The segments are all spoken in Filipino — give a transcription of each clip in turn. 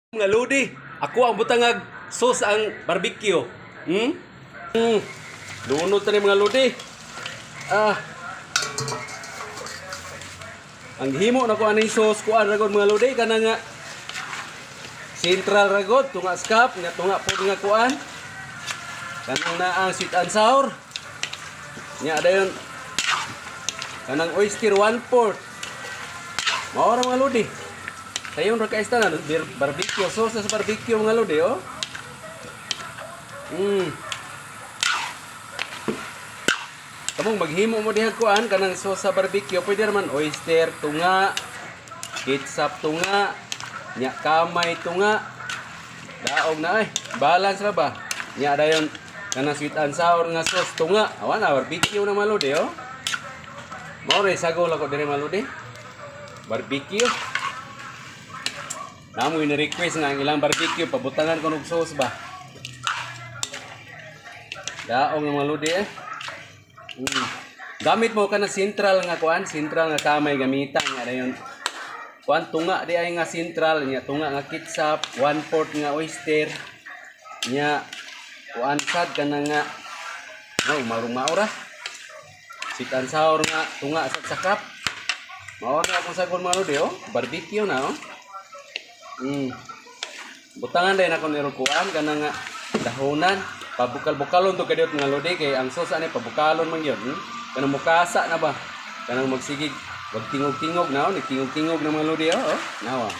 Mga lodi, ako ang butangag sauce ang barbecue. Hmm? Lunod ta ni mga lodi. Ang himo na ko aning sauce ko ragod mga lodi kana nga central ragod tunga scap nga tunga pod nga kuan. Kanang na ang sweet and sour. Nya dayon kanang oyster 1/4. Mao ra mga lodi. Sayon ra ka ista na barbecue sauce sa barbecue mga lodi oh. Kamong maghimo mo diha kuan kanang sauce sa barbecue pwede naman oyster tunga, ketchup tunga, nya kamay tunga. Daog na ay, balance ra ba? Nya dayon kanang sweet and sour nga sauce tunga. Awan na barbecue na mga lodi oh. Mao ra sagol ako diri mga lodi. Barbecue. Namo ni-request nga ang ilang barbecue pabutangan ko og sauce ba. Daong nga mga lodi eh. Gamit mo ka na central nga kuan, central nga kamay gamitan nga dayon. Kuan tunga di ay nga central nya tunga nga ketchup, 1/4 nga oyster. Nya kuan sad kana nga marong maura. Sweet and sour nga tunga sa sakap. Mao na akong sagon mga lodi oh, barbecue na oh. Butangan din ako ni Rukuan kanang nga dahonan pabukal-bukalon to kadiyot nga lodi kay ang sauce ani pabukalon man gyud kanang mukasa na ba kanang magsigig wag tingog-tingog na ni tingog-tingog na mga lodi oh nawa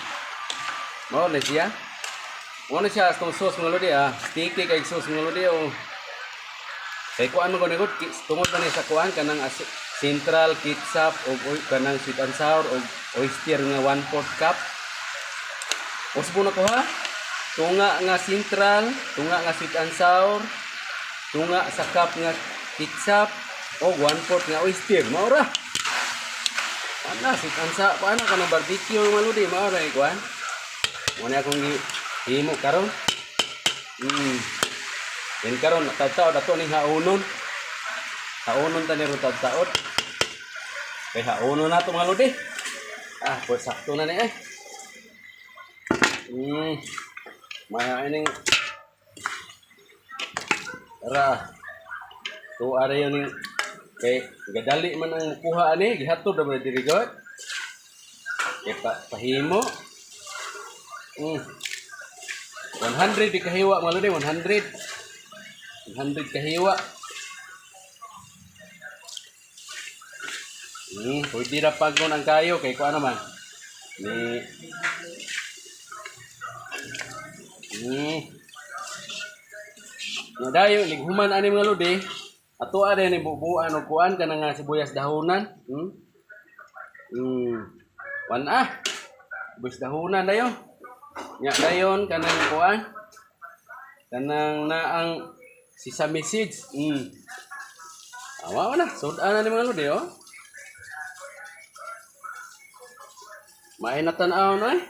mao na siya itong sauce mga lodi sticky kay sauce mga lodi oh kay kuan mo gud tungod man sa kuan kanang central ketchup o kanang sweet and sour o oyster nga 1/4 cup. Usbo na ko ha. Tunga nga central, tunga nga sweet and sour, tunga sa cup nga ketchup o 1/4 nga oyster. Mao ra. Ana sweet and sour, paano ka ng barbecue mga lodi, mao ra ikuan. Mo na akong himo karon. Yan karon tataw dato ning haunon. Haunon ta ni ro taod. Kay haunon na to mga lodi. Pwede sakto na ni eh. Maya ining ra to ara yun kay gadali man ang kuha ani gihatod ra ba diri god kay pahimo 100 di kahiwa malo ni 100 kahiwa pwede ra pagnon ang kayo kay kuan naman Nadayo lighuman ani mga lodi. Ato ari ni bubuan og kuan kanang nga sibuyas dahonan. Sibuyas dahonan dayon. Nya dayon kanang kuan. Kanang naang sesame seeds. Awa na, sudan na ni mga lodi oh. Mainatan-aw na eh.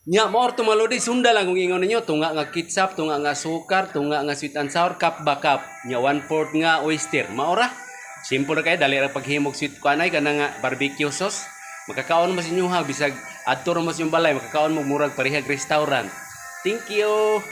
Nya mo orto mga lodi sunda lang kung ingon ninyo tunga nga ketchup, tunga nga sukar, tunga nga sweet and sour cup bakap. Nya 1/4 nga oyster. Maora. Simple ra kay dali ra paghimog sweet kanay kana nga barbecue sauce. Makakaon mo sa inyo ha bisag adto ra mo sa inyong balay makakaon mo murag parehag restaurant. Thank you.